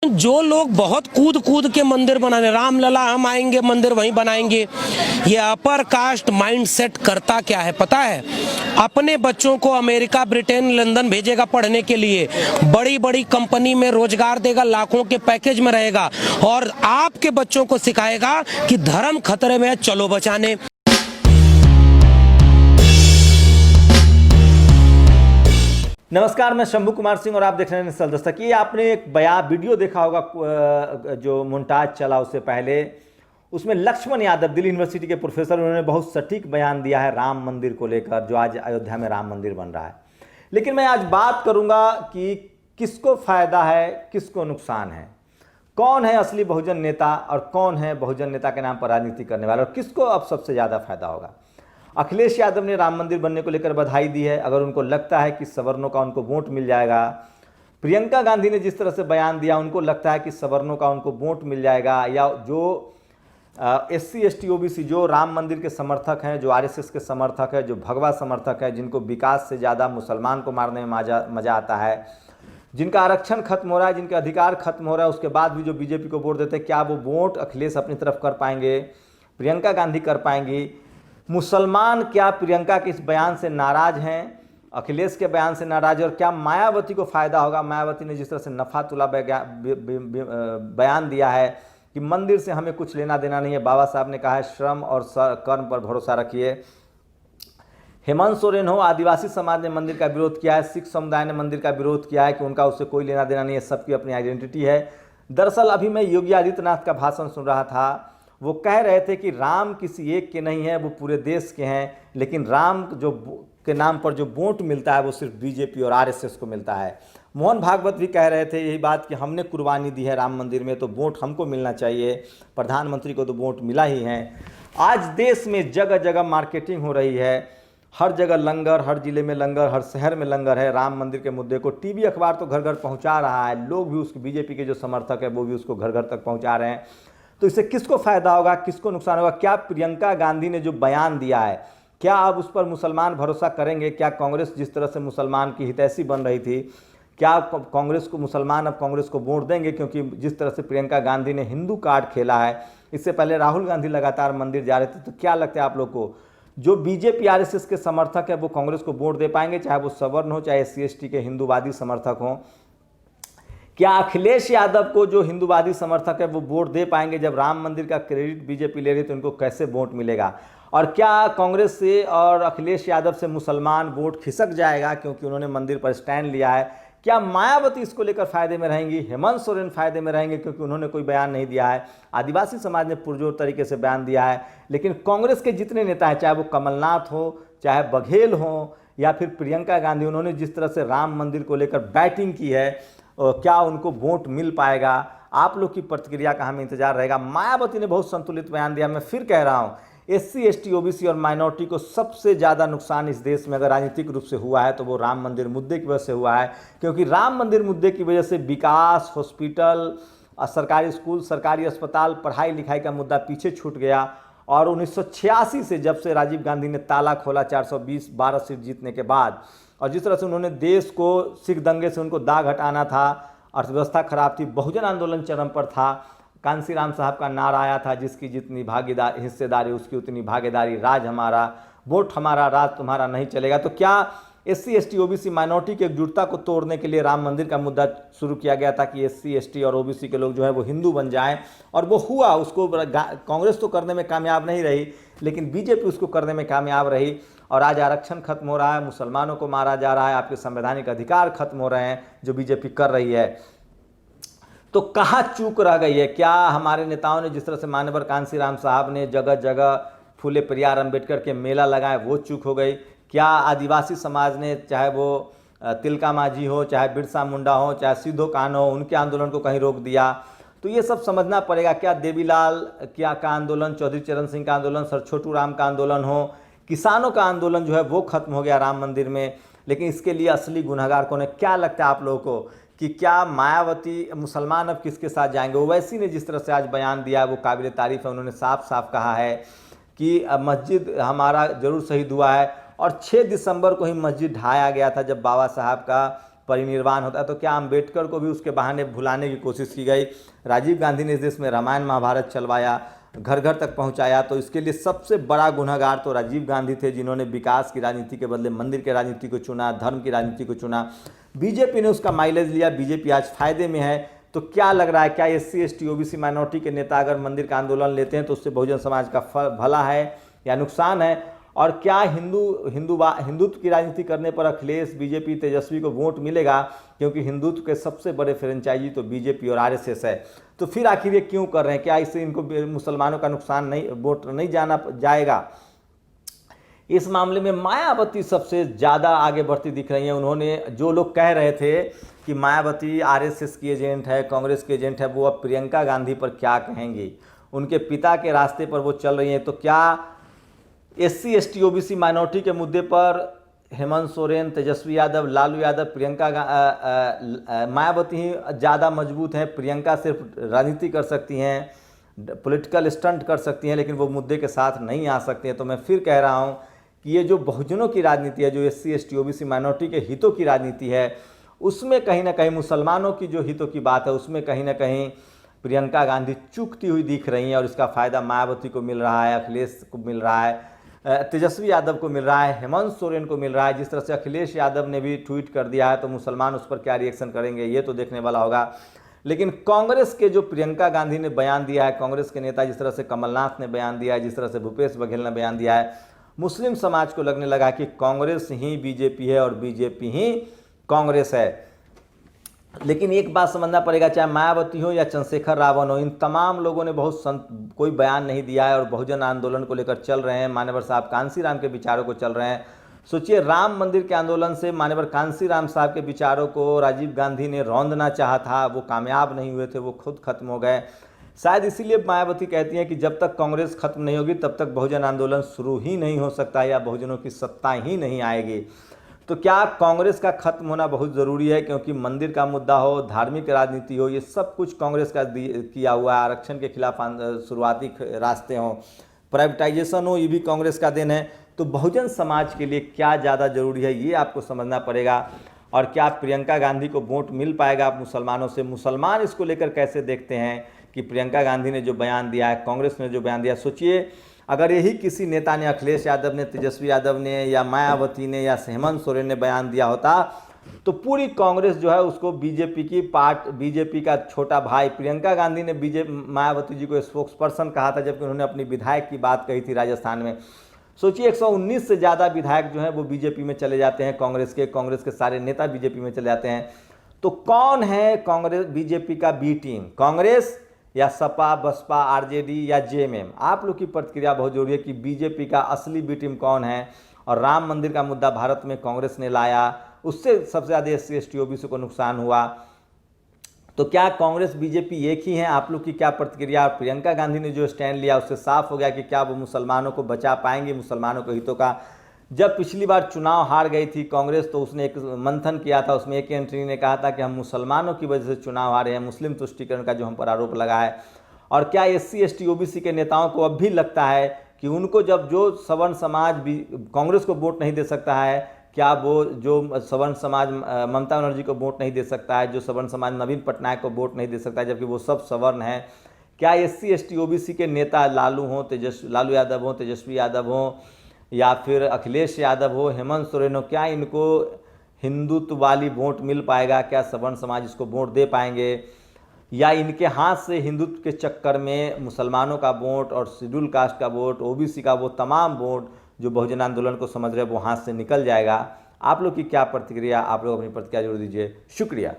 जो लोग बहुत कूद कूद के मंदिर बनाने, रामलला हम आएंगे मंदिर वहीं बनाएंगे, ये अपर कास्ट माइंडसेट करता क्या है पता है? अपने बच्चों को अमेरिका, ब्रिटेन, लंदन भेजेगा पढ़ने के लिए, बड़ी बड़ी कंपनी में रोजगार देगा, लाखों के पैकेज में रहेगा और आपके बच्चों को सिखाएगा कि धर्म खतरे में है, चलो बचाने। नमस्कार, मैं शंभू कुमार सिंह और आप देख रहे हैं निश्चल दस्तक। ये आपने एक वीडियो देखा होगा जो मोन्टाज चला उससे पहले, उसमें लक्ष्मण यादव दिल्ली यूनिवर्सिटी के प्रोफेसर, उन्होंने बहुत सटीक बयान दिया है राम मंदिर को लेकर, जो आज अयोध्या में राम मंदिर बन रहा है। लेकिन मैं आज बात करूंगा कि किसको फायदा है, किसको नुकसान है, कौन है असली बहुजन नेता और कौन है बहुजन नेता के नाम पर राजनीति करने वाला, और किसको अब सबसे ज़्यादा फायदा होगा। अखिलेश यादव ने राम मंदिर बनने को लेकर बधाई दी है, अगर उनको लगता है कि सवर्णों का उनको वोट मिल जाएगा। प्रियंका गांधी ने जिस तरह से बयान दिया, उनको लगता है कि सवर्णों का उनको वोट मिल जाएगा, या जो SC ST OBC जो राम मंदिर के समर्थक हैं, जो RSS के समर्थक हैं, जो भगवा समर्थक हैं, जिनको विकास से ज़्यादा मुसलमान को मारने में मज़ा आता है, जिनका आरक्षण खत्म हो रहा है, जिनके अधिकार खत्म हो रहा है, उसके बाद भी जो बीजेपी को वोट देते हैं, क्या वो वोट अखिलेश अपनी तरफ कर पाएंगे, प्रियंका गांधी कर पाएंगी? मुसलमान क्या प्रियंका के इस बयान से नाराज़ हैं, अखिलेश के बयान से नाराज़ है, और क्या मायावती को फ़ायदा होगा? मायावती ने जिस तरह से नफातुल्ला बयान दिया है कि मंदिर से हमें कुछ लेना देना नहीं है, बाबा साहब ने कहा है श्रम और कर्म पर भरोसा रखिए। हेमंत सोरेन हो, आदिवासी समाज ने मंदिर का विरोध किया है, सिख समुदाय ने मंदिर का विरोध किया है कि उनका उससे कोई लेना देना नहीं है, सबकी अपनी आइडेंटिटी है। दरअसल अभी मैं योगी आदित्यनाथ का भाषण सुन रहा था, वो कह रहे थे कि राम किसी एक के नहीं है, वो पूरे देश के हैं, लेकिन राम जो के नाम पर जो वोट मिलता है वो सिर्फ बीजेपी और RSS को मिलता है। मोहन भागवत भी कह रहे थे यही बात कि हमने कुर्बानी दी है राम मंदिर में, तो वोट हमको मिलना चाहिए, प्रधानमंत्री को तो वोट मिला ही है। आज देश में जगह जगह मार्केटिंग हो रही है, हर जगह लंगर, हर जिले में लंगर, हर शहर में लंगर है। राम मंदिर के मुद्दे को टीवी अखबार तो घर घर पहुँचा रहा है, लोग भी उसके बीजेपी के जो समर्थक है वो भी उसको घर घर तक पहुँचा रहे हैं। तो इससे किसको फायदा होगा, किसको नुकसान होगा? क्या प्रियंका गांधी ने जो बयान दिया है, क्या अब उस पर मुसलमान भरोसा करेंगे? क्या कांग्रेस जिस तरह से मुसलमान की हितैषी बन रही थी, क्या कांग्रेस को मुसलमान अब कांग्रेस को वोट देंगे? क्योंकि जिस तरह से प्रियंका गांधी ने हिंदू कार्ड खेला है, इससे पहले राहुल गांधी लगातार मंदिर जा रहे थे, तो क्या लगता है आप लोग को जो बीजेपी RSS के समर्थक है वो कांग्रेस को वोट दे पाएंगे, चाहे वो सवर्ण हो, चाहे SC ST के हिंदूवादी समर्थक हों? क्या अखिलेश यादव को जो हिंदूवादी समर्थक है वो वोट दे पाएंगे? जब राम मंदिर का क्रेडिट बीजेपी ले रही तो उनको कैसे वोट मिलेगा? और क्या कांग्रेस से और अखिलेश यादव से मुसलमान वोट खिसक जाएगा क्योंकि उन्होंने मंदिर पर स्टैंड लिया है? क्या मायावती इसको लेकर फायदे में रहेंगी? हेमंत सोरेन फायदे में रहेंगे क्योंकि उन्होंने कोई बयान नहीं दिया है? आदिवासी समाज ने पुरजोर तरीके से बयान दिया है, लेकिन कांग्रेस के जितने नेता हैं, चाहे वो कमलनाथ हो, चाहे बघेल हो, या फिर प्रियंका गांधी, उन्होंने जिस तरह से राम मंदिर को लेकर बैटिंग की है, क्या उनको वोट मिल पाएगा? आप लोग की प्रतिक्रिया का हमें इंतजार रहेगा। मायावती ने बहुत संतुलित बयान दिया। मैं फिर कह रहा हूँ, SC ST OBC और माइनॉरिटी को सबसे ज़्यादा नुकसान इस देश में अगर राजनीतिक रूप से हुआ है तो वो राम मंदिर मुद्दे की वजह से हुआ है, क्योंकि राम मंदिर मुद्दे की वजह से विकास, हॉस्पिटल, सरकारी स्कूल, सरकारी अस्पताल, पढ़ाई लिखाई का मुद्दा पीछे छूट गया। और 1986 से जब से राजीव गांधी ने ताला खोला 412 सीट जीतने के बाद, और जिस तरह से उन्होंने देश को सिख दंगे से उनको दाग हटाना था, अर्थव्यवस्था खराब थी, बहुजन आंदोलन चरम पर था, कांसीराम साहब का नारा आया था, जिसकी जितनी हिस्सेदारी उसकी उतनी भागीदारी, राज हमारा, वोट हमारा, राज तुम्हारा नहीं चलेगा। तो क्या SC ST OBC माइनॉरिटी की एकजुटता को तोड़ने के लिए राम मंदिर का मुद्दा शुरू किया गया था कि SC ST और OBC के लोग जो है वो हिंदू बन जाएं, और वो हुआ। उसको कांग्रेस तो करने में कामयाब नहीं रही, लेकिन बीजेपी उसको करने में कामयाब रही, और आज आरक्षण खत्म हो रहा है, मुसलमानों को मारा जा रहा है, आपके संवैधानिक अधिकार खत्म हो रहे हैं जो बीजेपी कर रही है। तो कहाँ चूक रह गई है? क्या हमारे नेताओं ने जिस तरह से मान्यवर कांसीराम साहब ने जगह जगह फूले पेरियार अम्बेडकर के मेला लगाए, वो चूक हो गई? क्या आदिवासी समाज ने, चाहे वो तिलका मांझी हो, चाहे बिरसा मुंडा हो, चाहे सिद्धो कान्हो हो, उनके आंदोलन को कहीं रोक दिया? तो ये सब समझना पड़ेगा। क्या देवीलाल का आंदोलन, चौधरी चरण सिंह का आंदोलन, सर छोटू राम का आंदोलन हो, किसानों का आंदोलन जो है वो खत्म हो गया राम मंदिर में, लेकिन इसके लिए असली गुनहगार कौन है? क्या लगता है आप लोगों को कि क्या मायावती, मुसलमान अब किसके साथ जाएंगे? ओवैसी ने जिस तरह से आज बयान दिया वो काबिल तारीफ है। उन्होंने साफ साफ कहा है कि मस्जिद हमारा जरूर शहीद हुआ है, और 6 दिसंबर को ही मस्जिद ढाया गया था जब बाबा साहब का परिनिर्वाण होता है, तो क्या अम्बेडकर को भी उसके बहाने भुलाने की कोशिश की गई? राजीव गांधी ने इस देश में रामायण महाभारत चलवाया, घर घर तक पहुंचाया, तो इसके लिए सबसे बड़ा गुनहगार तो राजीव गांधी थे, जिन्होंने विकास की राजनीति के बदले मंदिर की राजनीति को चुना, धर्म की राजनीति को चुना। बीजेपी ने उसका माइलेज लिया, बीजेपी आज फायदे में है। तो क्या लग रहा है, क्या SC ST OBC माइनॉरिटी के नेता अगर मंदिर का आंदोलन लेते हैं तो उससे बहुजन समाज का भला है या नुकसान है? और क्या हिंदुत्व की राजनीति करने पर अखिलेश, बीजेपी, तेजस्वी को वोट मिलेगा? क्योंकि हिंदुत्व के सबसे बड़े फ्रेंचाइजी तो बीजेपी और RSS है। तो फिर आखिर ये क्यों कर रहे हैं? क्या इससे इनको मुसलमानों का नुकसान नहीं, वोट नहीं जाएगा? इस मामले में मायावती सबसे ज़्यादा आगे बढ़ती दिख रही हैं। उन्होंने, जो लोग कह रहे थे कि मायावती RSS की एजेंट है, कांग्रेस की एजेंट है, वो अब प्रियंका गांधी पर क्या कहेंगी? उनके पिता के रास्ते पर वो चल रही हैं, तो क्या SC ST OBC माइनॉरिटी के मुद्दे पर हेमंत सोरेन, तेजस्वी यादव, लालू यादव, मायावती ही ज़्यादा मजबूत हैं? प्रियंका सिर्फ राजनीति कर सकती हैं, पॉलिटिकल स्टंट कर सकती हैं, लेकिन वो मुद्दे के साथ नहीं आ सकती हैं। तो मैं फिर कह रहा हूँ कि ये जो बहुजनों की राजनीति है, जो SC ST OBC माइनॉरिटी के हितों की राजनीति है, उसमें कहीं ना कहीं मुसलमानों की जो हितों की बात है, उसमें कहीं ना कहीं प्रियंका गांधी चूकती हुई दिख रही हैं। और इसका फ़ायदा मायावती को मिल रहा है, अखिलेश को मिल रहा है, तेजस्वी यादव को मिल रहा है, हेमंत सोरेन को मिल रहा है। जिस तरह से अखिलेश यादव ने भी ट्वीट कर दिया है, तो मुसलमान उस पर क्या रिएक्शन करेंगे, ये तो देखने वाला होगा। लेकिन कांग्रेस के जो प्रियंका गांधी ने बयान दिया है, कांग्रेस के नेता जिस तरह से कमलनाथ ने बयान दिया है, जिस तरह से भूपेश बघेल ने बयान दिया है, मुस्लिम समाज को लगने लगा कि कांग्रेस ही बीजेपी है और बीजेपी ही कांग्रेस है। लेकिन एक बात समझना पड़ेगा, चाहे मायावती हो या चंद्रशेखर रावण हो, इन तमाम लोगों ने कोई बयान नहीं दिया है और बहुजन आंदोलन को लेकर चल रहे हैं। मान्यवर साहब कांसीराम के विचारों को चल रहे हैं। सोचिए, राम मंदिर के आंदोलन से मान्यवर कांसीराम साहब के विचारों को राजीव गांधी ने रौंदना चाहा था, वो कामयाब नहीं हुए थे, वो खुद खत्म हो गए। शायद इसीलिए मायावती कहती हैं कि जब तक कांग्रेस खत्म नहीं होगी तब तक बहुजन आंदोलन शुरू ही नहीं हो सकता या बहुजनों की सत्ता ही नहीं आएगी। तो क्या कांग्रेस का खत्म होना बहुत ज़रूरी है? क्योंकि मंदिर का मुद्दा हो, धार्मिक राजनीति हो, ये सब कुछ कांग्रेस का किया हुआ है। आरक्षण के खिलाफ शुरुआती रास्ते हों, प्राइवेटाइजेशन हो, ये भी कांग्रेस का देन है। तो बहुजन समाज के लिए क्या ज़्यादा ज़रूरी है, ये आपको समझना पड़ेगा। और क्या प्रियंका गांधी को वोट मिल पाएगा मुसलमानों से? मुसलमान इसको लेकर कैसे देखते हैं कि प्रियंका गांधी ने जो बयान दिया है, कांग्रेस ने जो बयान दिया? सोचिए, अगर यही किसी नेता ने, अखिलेश यादव ने, तेजस्वी यादव ने या मायावती ने या हेमंत सोरेन ने बयान दिया होता, तो पूरी कांग्रेस जो है उसको बीजेपी का छोटा भाई, प्रियंका गांधी ने मायावती जी को स्पोक्स पर्सन कहा था, जबकि उन्होंने अपनी विधायक की बात कही थी राजस्थान में। सोचिए, 119 से ज़्यादा विधायक जो हैं वो बीजेपी में चले जाते हैं, कांग्रेस के सारे नेता बीजेपी में चले जाते हैं। तो कौन है कांग्रेस बीजेपी का बी टीम? कांग्रेस या सपा, बसपा, RJD या JMM? आप लोग की प्रतिक्रिया बहुत जरूरी है कि बीजेपी का असली बी टीम कौन है। और राम मंदिर का मुद्दा भारत में कांग्रेस ने लाया, उससे सबसे ज़्यादा SC ST OBC को नुकसान हुआ। तो क्या कांग्रेस बीजेपी एक ही है? आप लोग की क्या प्रतिक्रिया? और प्रियंका गांधी ने जो स्टैंड लिया उससे साफ हो गया कि क्या वो मुसलमानों को बचा पाएंगे, मुसलमानों के हितों का। जब पिछली बार चुनाव हार गई थी कांग्रेस, तो उसने एक मंथन किया था, उसमें एक एंट्री ने कहा था कि हम मुसलमानों की वजह से चुनाव हारे हैं, मुस्लिम तुष्टीकरण का जो हम पर आरोप लगा है। और क्या SC ST OBC के नेताओं को अब भी लगता है कि उनको जब जो सवर्ण समाज भी कांग्रेस को वोट नहीं दे सकता है, क्या वो जो सवर्ण समाज ममता बनर्जी को वोट नहीं दे सकता है, जो सवर्ण समाज नवीन पटनायक को वोट नहीं दे सकता है, जबकि वो सब सवर्ण हैं? क्या SC ST OBC के नेता लालू यादव हों, तेजस्वी यादव हों, या फिर अखिलेश यादव हो, हेमंत सोरेन हो, क्या इनको हिंदुत्व वाली वोट मिल पाएगा? क्या सवर्ण समाज इसको वोट दे पाएंगे? या इनके हाथ से हिंदुत्व के चक्कर में मुसलमानों का वोट और शेड्यूल कास्ट का वोट, OBC का वो तमाम वोट जो बहुजन आंदोलन को समझ रहे हैं, वो हाथ से निकल जाएगा? आप लोग की क्या प्रतिक्रिया? आप लोग अपनी प्रतिक्रिया जरूर दीजिए। शुक्रिया।